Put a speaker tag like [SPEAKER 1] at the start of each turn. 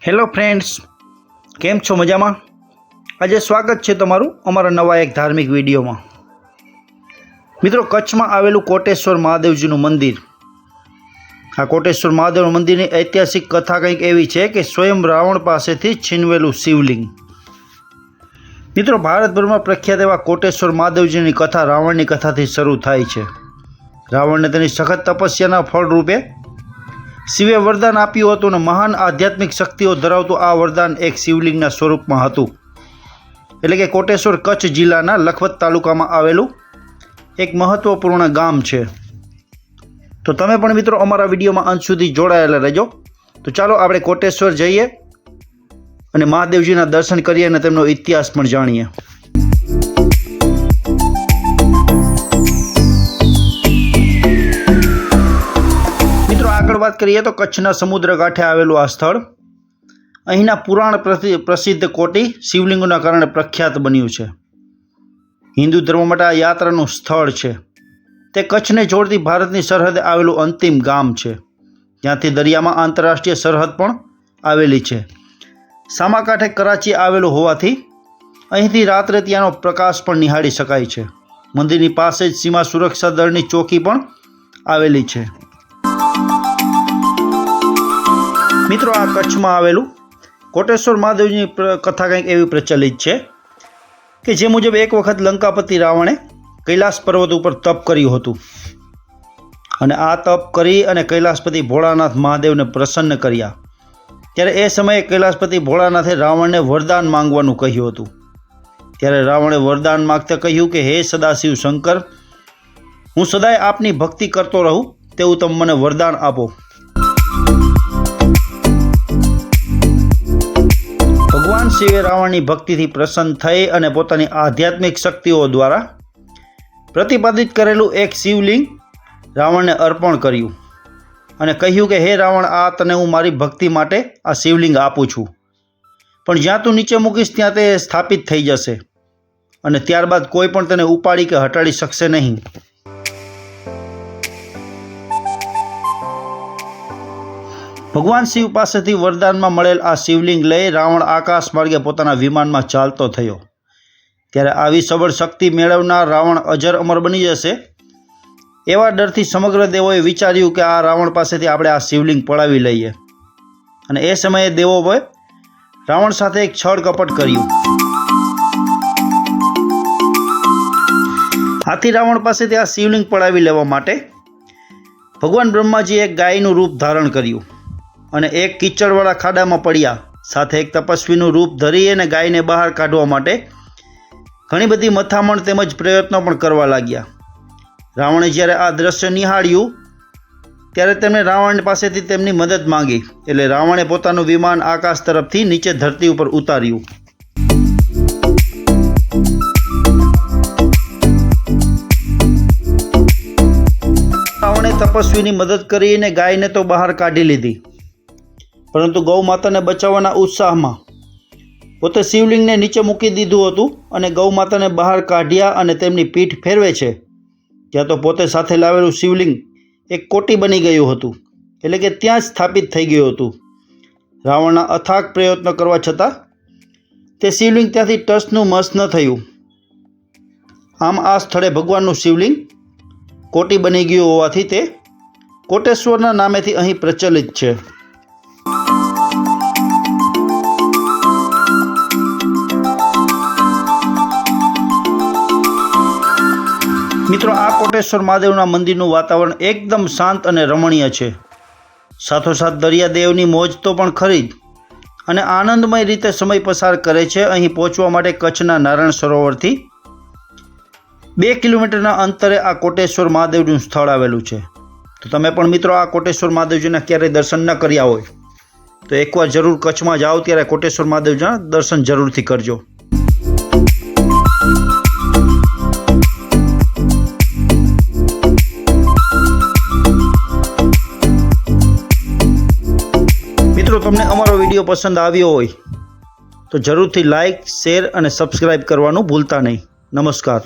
[SPEAKER 1] Hello friends, કેમ છો? મજામાં? આજે સ્વાગત છે તમારું અમારા નવા એક ધાર્મિક વિડીયોમાં. મિત્રો, કચ્છમાં આવેલું કોટેશ્વર મહાદેવજીનું મંદિર. આ કોટેશ્વર મહાદેવ મંદિરની ઐતિહાસિક કથા કંઈક એવી છે કે સ્વયં રાવણ પાસેથી છીનવેલું શિવલિંગ. મિત્રો, ભારતભરમાં પ્રખ્યાત એવા કોટેશ્વર મહાદેવજીની કથા રાવણની કથાથી શરૂ થાય છે. રાવણને તેની સખત તપસ્યાના ફળરૂપે શિવે વરદાન આપ્યું હતું અને મહાન આધ્યાત્મિક શક્તિઓ ધરાવતું આ વરદાન એક શિવલિંગના સ્વરૂપમાં હતું. એટલે કે કોટેશ્વર કચ્છ જિલ્લાના લખપત તાલુકામાં આવેલું એક મહત્ત્વપૂર્ણ ગામ છે. તો તમે પણ મિત્રો અમારા વિડીયોમાં અંત સુધી જોડાયેલા રહેજો. તો ચાલો આપણે કોટેશ્વર જઈએ અને મહાદેવજીના દર્શન કરીએ અને તેમનો ઇતિહાસ પણ જાણીએ. વાત કરીએ તો કચ્છના સમુદ્ર કાંઠે આવેલું આ સ્થળ અહીંના પુરાણ પ્રસિદ્ધ કોટી શિવલિંગોના કારણે પ્રખ્યાત બન્યું છે. હિન્દુ ધર્મ માટે આ યાત્રાનું સ્થળ છે. તે કચ્છને જોડતી ભારતની સરહદે આવેલું અંતિમ ગામ છે. ત્યાંથી દરિયામાં આંતરરાષ્ટ્રીય સરહદ પણ આવેલી છે. સામાકાંઠે કરાચી આવેલું હોવાથી અહીંથી રાત્રે ત્યાંનો પ્રકાશ પણ નિહાળી શકાય છે. મંદિરની પાસે જ સીમા સુરક્ષા દળની ચોકી પણ આવેલી છે. મિત્રો, આ કચ્છમાં આવેલું કોટેશ્વર મહાદેવજીની કથા કંઈક એવી પ્રચલિત છે કે જે મુજબ એક વખત લંકાપતિ રાવણે કૈલાસ પર્વત ઉપર તપ કર્યું હતું અને આ તપ કરી અને કૈલાસપતિ ભોળાનાથ મહાદેવને પ્રસન્ન કર્યા. ત્યારે એ સમયે કૈલાસપતિ ભોળાનાથે રાવણને વરદાન માંગવાનું કહ્યું હતું. ત્યારે રાવણે વરદાન માંગતા કહ્યું કે હે સદાશિવ શંકર, હું સદાય આપની ભક્તિ કરતો રહું તેવું તમે મને વરદાન આપો. ભગવાન શિવે રાવણની ભક્તિથી પ્રસન્ન થઈ અને પોતાની આધ્યાત્મિક શક્તિઓ દ્વારા પ્રતિપાદિત કરેલું એક શિવલિંગ રાવણને અર્પણ કર્યું અને કહ્યું કે હે રાવણ, આ તને હું મારી ભક્તિ માટે આ શિવલિંગ આપું છું, પણ જ્યાં તું નીચે મૂકીશ ત્યાં તે સ્થાપિત થઈ જશે અને ત્યારબાદ કોઈ પણ તેને ઉપાડી કે હટાડી શકશે નહીં. ભગવાન શિવ પાસેથી વરદાનમાં મળેલ આ શિવલિંગ લઈ રાવણ આકાશ માર્ગે પોતાના વિમાનમાં ચાલતો થયો. ત્યારે આવી સબળ શક્તિ મેળવનાર રાવણ અજર અમર બની જશે એવા ડરથી સમગ્ર દેવોએ વિચાર્યું કે આ રાવણ પાસેથી આપણે આ શિવલિંગ પડાવી લઈએ. અને એ સમયે દેવોએ રાવણ સાથે એક છળ કપટ કર્યું. આથી રાવણ પાસેથી આ શિવલિંગ પડાવી લેવા માટે ભગવાન બ્રહ્માજીએ એક ગાયનું રૂપ ધારણ કર્યું અને એક કીચડવાળા ખાડામાં પડ્યા. સાથે એક તપસ્વીનું રૂપ ધરી અને ગાયને બહાર કાઢવા માટે ઘણી બધી મથામણ તેમજ પ્રયત્નો પણ કરવા લાગ્યા. રાવણે જ્યારે આ દ્રશ્ય નિહાળ્યું ત્યારે તેમણે રાવણ પાસેથી તેમની મદદ માંગી. એટલે રાવણે પોતાનું વિમાન આકાશ તરફથી નીચે ધરતી ઉપર ઉતાર્યું. રાવણે તપસ્વીની મદદ કરીને ગાયને તો બહાર કાઢી લીધી, પરંતુ ગૌ માતાને બચાવવાના ઉત્સાહમાં પોતે શિવલિંગને નીચે મૂકી દીધું હતું અને ગૌ માતાને બહાર કાઢ્યા અને તેમની પીઠ ફેરવે છે ત્યાં તો પોતે સાથે લાવેલું શિવલિંગ એક કોટી બની ગયું હતું. એટલે કે ત્યાં જ સ્થાપિત થઈ ગયું હતું. રાવણના અથાગ પ્રયત્નો કરવા છતાં તે શિવલિંગ ત્યાંથી ટસનું મસ ન થયું. આમ આ સ્થળે ભગવાનનું શિવલિંગ કોટી બની ગયું હોવાથી તે કોટેશ્વરના નામેથી અહીં પ્રચલિત છે. મિત્રો, આ કોટેશ્વર મહાદેવના મંદિરનું વાતાવરણ એકદમ શાંત અને રમણીય છે. સાથોસાથ દરિયાદેવની મોજ તો પણ ખરી જ અને આનંદમય રીતે સમય પસાર કરે છે. અહીં પહોંચવા માટે કચ્છના નારાયણ સરોવરથી 2 કિલોમીટરના અંતરે આ કોટેશ્વર મહાદેવનું સ્થળ આવેલું છે. તો તમે પણ મિત્રો આ કોટેશ્વર મહાદેવજીના ક્યારેય દર્શન ન કર્યા હોય તો એકવાર જરૂર કચ્છમાં જાઓ ત્યારે કોટેશ્વર મહાદેવજીના દર્શન જરૂરથી કરજો. મિત્રો, તમને અમારો વિડીયો પસંદ આવ્યો હોય તો જરૂરથી લાઇક, શેર અને સબસ્ક્રાઈબ કરવાનું ભૂલતા નહીં. નમસ્કાર.